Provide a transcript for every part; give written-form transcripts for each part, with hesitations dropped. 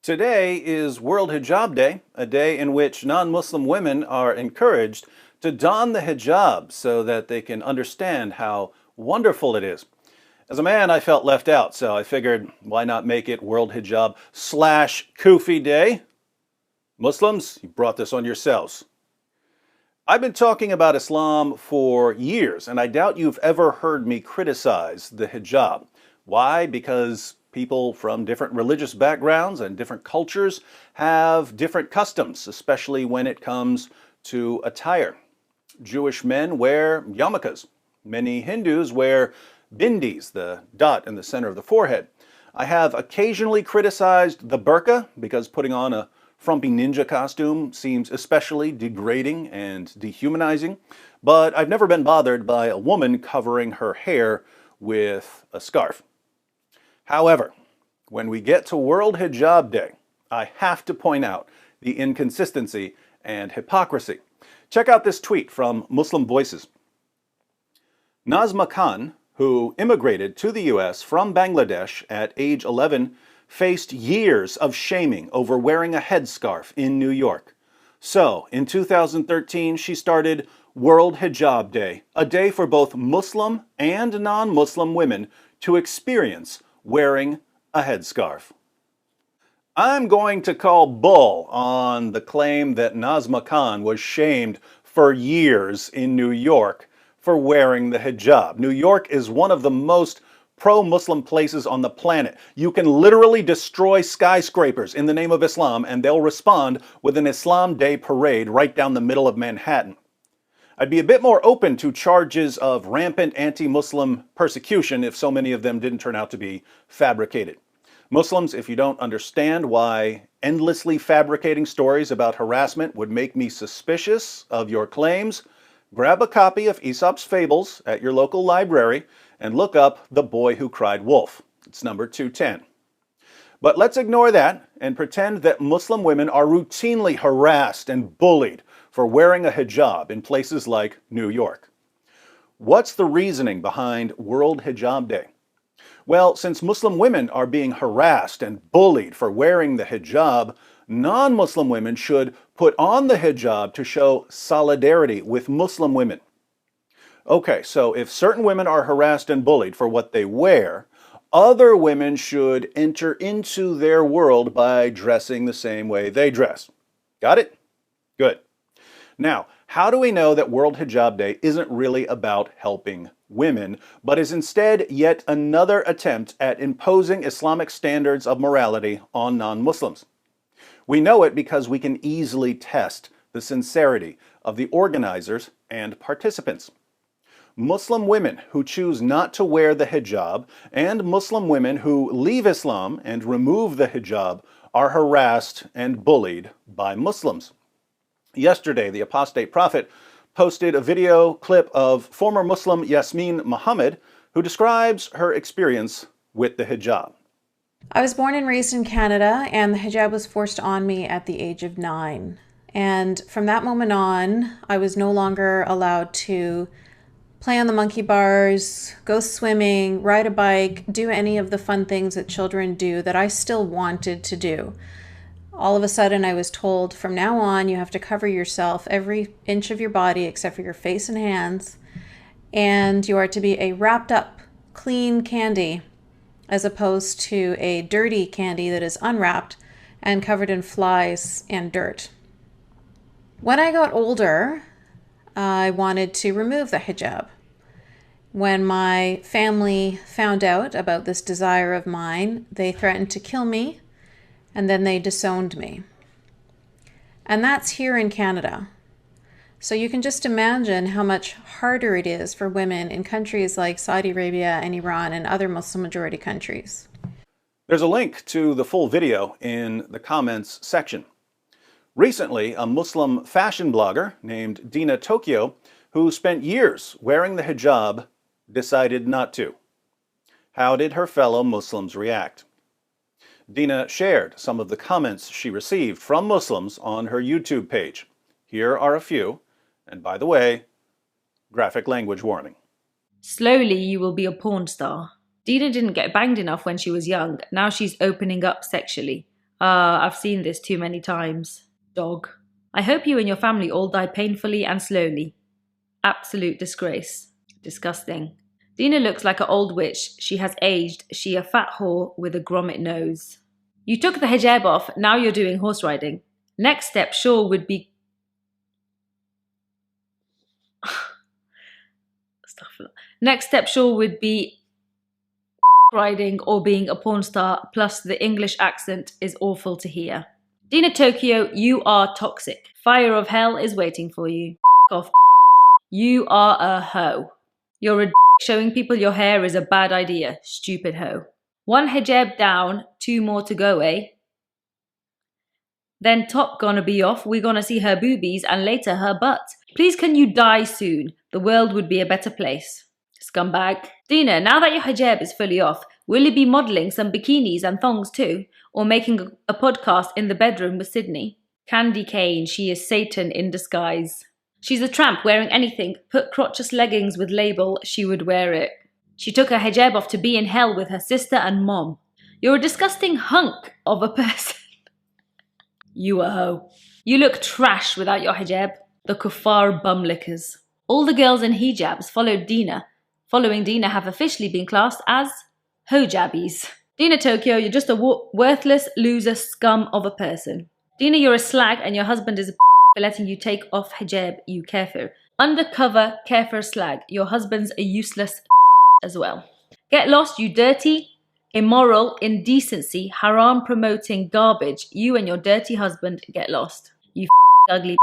Today is World Hijab Day, a day in which non-Muslim women are encouraged to don the hijab so that they can understand how wonderful it is. As a man, I felt left out, so I figured why not make it World Hijab / Kufi Day? Muslims, you brought this on yourselves. I've been talking about Islam for years, and I doubt you've ever heard me criticize the hijab. Why? Because people from different religious backgrounds and different cultures have different customs, especially when it comes to attire. Jewish men wear yarmulkes. Many Hindus wear bindis, the dot in the center of the forehead. I have occasionally criticized the burqa because putting on a frumpy ninja costume seems especially degrading and dehumanizing, but I've never been bothered by a woman covering her hair with a scarf. However, when we get to World Hijab Day, I have to point out the inconsistency and hypocrisy. Check out this tweet from Muslim Voices. Nazma Khan, who immigrated to the US from Bangladesh at age 11, faced years of shaming over wearing a headscarf in New York. So, in 2013, she started World Hijab Day, a day for both Muslim and non-Muslim women to experience wearing a headscarf. I'm going to call bull on the claim that Nazma Khan was shamed for years in New York for wearing the hijab. New York is one of the most pro-Muslim places on the planet. You can literally destroy skyscrapers in the name of Islam and they'll respond with an Islam Day parade right down the middle of Manhattan. I'd be a bit more open to charges of rampant anti-Muslim persecution if so many of them didn't turn out to be fabricated. Muslims, if you don't understand why endlessly fabricating stories about harassment would make me suspicious of your claims, grab a copy of Aesop's Fables at your local library and look up The Boy Who Cried Wolf. It's number 210. But let's ignore that and pretend that Muslim women are routinely harassed and bullied for wearing a hijab in places like New York. What's the reasoning behind World Hijab Day? Well, since Muslim women are being harassed and bullied for wearing the hijab, non-Muslim women should put on the hijab to show solidarity with Muslim women. Okay, so if certain women are harassed and bullied for what they wear, other women should enter into their world by dressing the same way they dress. Got it? Good. Now, how do we know that World Hijab Day isn't really about helping women, but is instead yet another attempt at imposing Islamic standards of morality on non-Muslims? We know it because we can easily test the sincerity of the organizers and participants. Muslim women who choose not to wear the hijab and Muslim women who leave Islam and remove the hijab are harassed and bullied by Muslims. Yesterday, the apostate prophet posted a video clip of former Muslim Yasmine Mohammed, who describes her experience with the hijab. I was born and raised in Canada, and the hijab was forced on me at the age of 9. And from that moment on, I was no longer allowed to play on the monkey bars, go swimming, ride a bike, do any of the fun things that children do that I still wanted to do. All of a sudden, I was told from now on, you have to cover yourself, every inch of your body except for your face and hands, and you are to be a wrapped up, clean candy, as opposed to a dirty candy that is unwrapped and covered in flies and dirt. When I got older, I wanted to remove the hijab. When my family found out about this desire of mine, they threatened to kill me, and then they disowned me. And that's here in Canada. So you can just imagine how much harder it is for women in countries like Saudi Arabia and Iran and other Muslim majority countries. There's a link to the full video in the comments section. Recently, a Muslim fashion blogger named Dina Tokio, who spent years wearing the hijab, decided not to. How did her fellow Muslims react? Dina shared some of the comments she received from Muslims on her YouTube page. Here are a few, and by the way, graphic language warning. Slowly you will be a porn star. Dina didn't get banged enough when she was young. Now she's opening up sexually. I've seen this too many times. Dog. I hope you and your family all die painfully and slowly. Absolute disgrace. Disgusting. Dina looks like an old witch. She has aged. She a fat whore with a grommet nose. You took the hijab off, now you're doing horse riding. Next step sure would be... Next step sure would be riding or being a porn star, plus the English accent is awful to hear. Dina Tokio, you are toxic. Fire of hell is waiting for you. Off. You are a hoe. You're a showing people your hair is a bad idea, stupid hoe. 1 hijab down, 2 more to go, eh? Then top gonna be off, we gonna see her boobies and later her butt. Please can you die soon? The world would be a better place. Scumbag. Dina, now that your hijab is fully off, will you be modelling some bikinis and thongs too? Or making a podcast in the bedroom with Sydney? Candy cane, she is Satan in disguise. She's a tramp wearing anything. Put crotchless leggings with label, she would wear it. She took her hijab off to be in hell with her sister and mom. You're a disgusting hunk of a person. You a hoe. You look trash without your hijab. The kuffar bumlickers. All the girls in hijabs following Dina have officially been classed as hojabbies. Dina Tokio, you're just a worthless loser scum of a person. Dina, you're a slag and your husband is a for letting you take off hijab, you kafir. Undercover kafir slag. Your husband's a useless as well. Get lost, you dirty, immoral, indecency, haram promoting garbage. You and your dirty husband get lost. You ugly.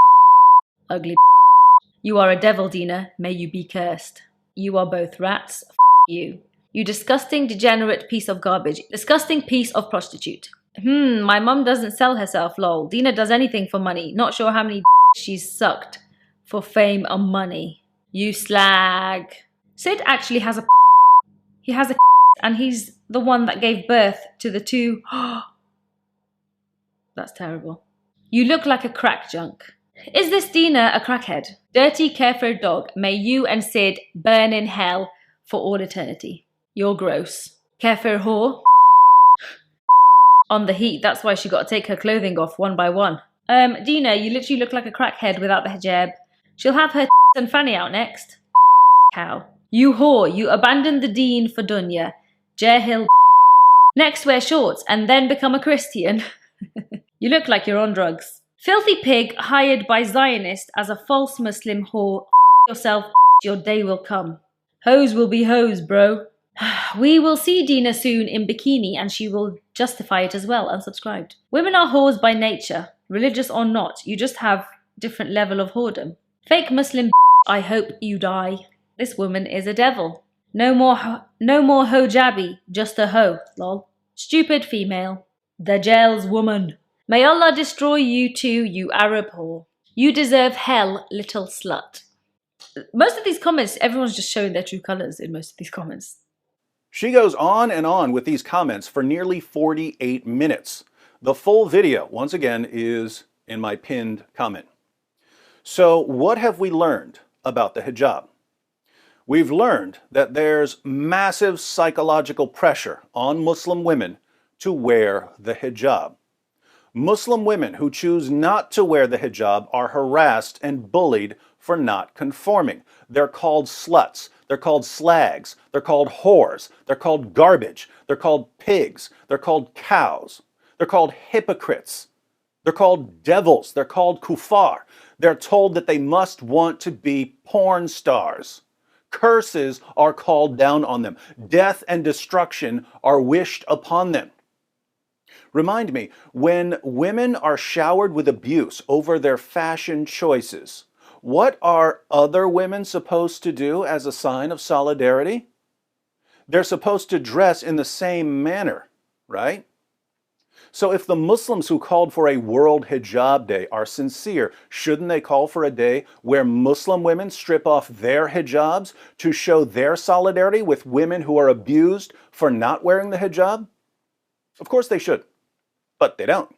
You are a devil, Dina. May you be cursed. You are both rats. You. You disgusting, degenerate piece of garbage. Disgusting piece of prostitute. My mum doesn't sell herself, lol. Dina does anything for money. Not sure how many she's sucked for fame or money. You slag. Sid actually has a he has a and he's the one that gave birth to the 2. That's terrible. You look like a crack junk. Is this Dina a crackhead? Dirty kafir dog. May you and Sid burn in hell for all eternity. You're gross. Kafir whore. On the heat, that's why she got to take her clothing off one by one. Dina, you literally look like a crackhead without the hijab. She'll have her and fanny out next. Cow. You whore, you abandoned the deen for dunya. Jahil. Next wear shorts and then become a Christian. You look like you're on drugs. Filthy pig hired by Zionist as a false Muslim whore. Yourself, your day will come. Hoes will be hoes, bro. We will see Dina soon in bikini and she will justify it as well, unsubscribed. Women are whores by nature, religious or not, you just have different level of whoredom. Fake Muslim I hope you die. This woman is a devil. No more hojabby, just a hoe, lol. Stupid female. Dajjal's woman. May Allah destroy you too, you Arab whore. You deserve hell, little slut. Most of these comments, everyone's just showing their true colours in most of these comments. She goes on and on with these comments for nearly 48 minutes. The full video, once again, is in my pinned comment. So what have we learned about the hijab? We've learned that there's massive psychological pressure on Muslim women to wear the hijab. Muslim women who choose not to wear the hijab are harassed and bullied for not conforming. They're called sluts. They're called slags. They're called whores. They're called garbage. They're called pigs. They're called cows. They're called hypocrites. They're called devils. They're called kuffar. They're told that they must want to be porn stars. Curses are called down on them. Death and destruction are wished upon them. Remind me, when women are showered with abuse over their fashion choices, what are other women supposed to do as a sign of solidarity? They're supposed to dress in the same manner, right? So if the Muslims who called for a World Hijab Day are sincere, shouldn't they call for a day where Muslim women strip off their hijabs to show their solidarity with women who are abused for not wearing the hijab? Of course they should, but they don't.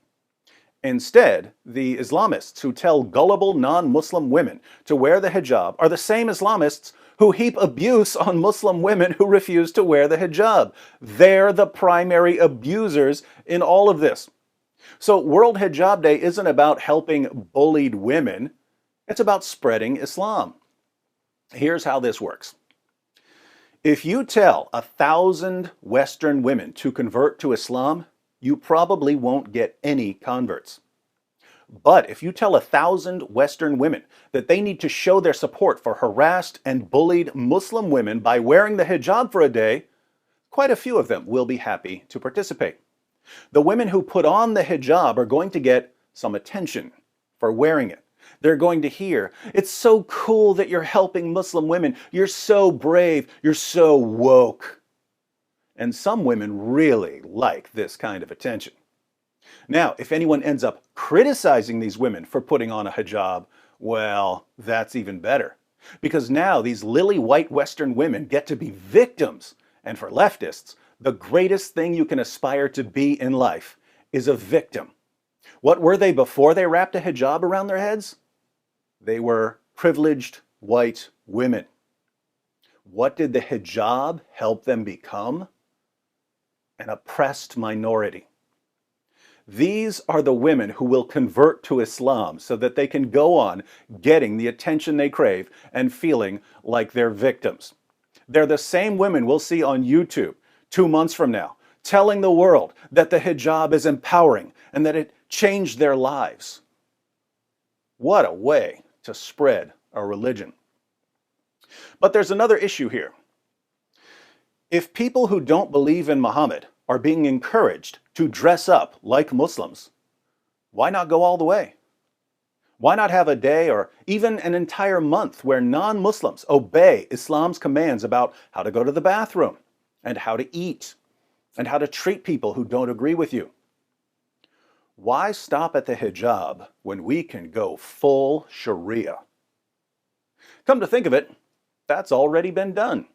Instead, the Islamists who tell gullible non-Muslim women to wear the hijab are the same Islamists who heap abuse on Muslim women who refuse to wear the hijab. They're the primary abusers in all of this. So World Hijab Day isn't about helping bullied women, it's about spreading Islam. Here's how this works. If you tell 1,000 Western women to convert to Islam, you probably won't get any converts. But if you tell 1,000 Western women that they need to show their support for harassed and bullied Muslim women by wearing the hijab for a day, quite a few of them will be happy to participate. The women who put on the hijab are going to get some attention for wearing it. They're going to hear, "It's so cool that you're helping Muslim women. You're so brave. You're so woke." And some women really like this kind of attention. Now, if anyone ends up criticizing these women for putting on a hijab, well, that's even better. Because now these lily white Western women get to be victims. And for leftists, the greatest thing you can aspire to be in life is a victim. What were they before they wrapped a hijab around their heads? They were privileged white women. What did the hijab help them become? An oppressed minority. These are the women who will convert to Islam so that they can go on getting the attention they crave and feeling like they're victims. They're the same women we'll see on YouTube 2 months from now, telling the world that the hijab is empowering and that it changed their lives. What a way to spread a religion. But there's another issue here. If people who don't believe in Muhammad are being encouraged to dress up like Muslims, why not go all the way? Why not have a day or even an entire month where non-Muslims obey Islam's commands about how to go to the bathroom and how to eat and how to treat people who don't agree with you? Why stop at the hijab when we can go full Sharia? Come to think of it, that's already been done.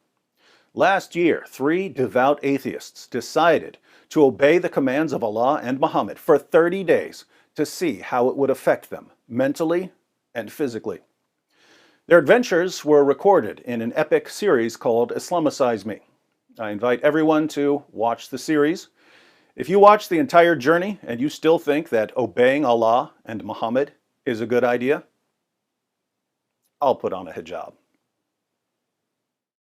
Last year, 3 devout atheists decided to obey the commands of Allah and Muhammad for 30 days to see how it would affect them mentally and physically. Their adventures were recorded in an epic series called Islamicize Me. I invite everyone to watch the series. If you watch the entire journey and you still think that obeying Allah and Muhammad is a good idea, I'll put on a hijab.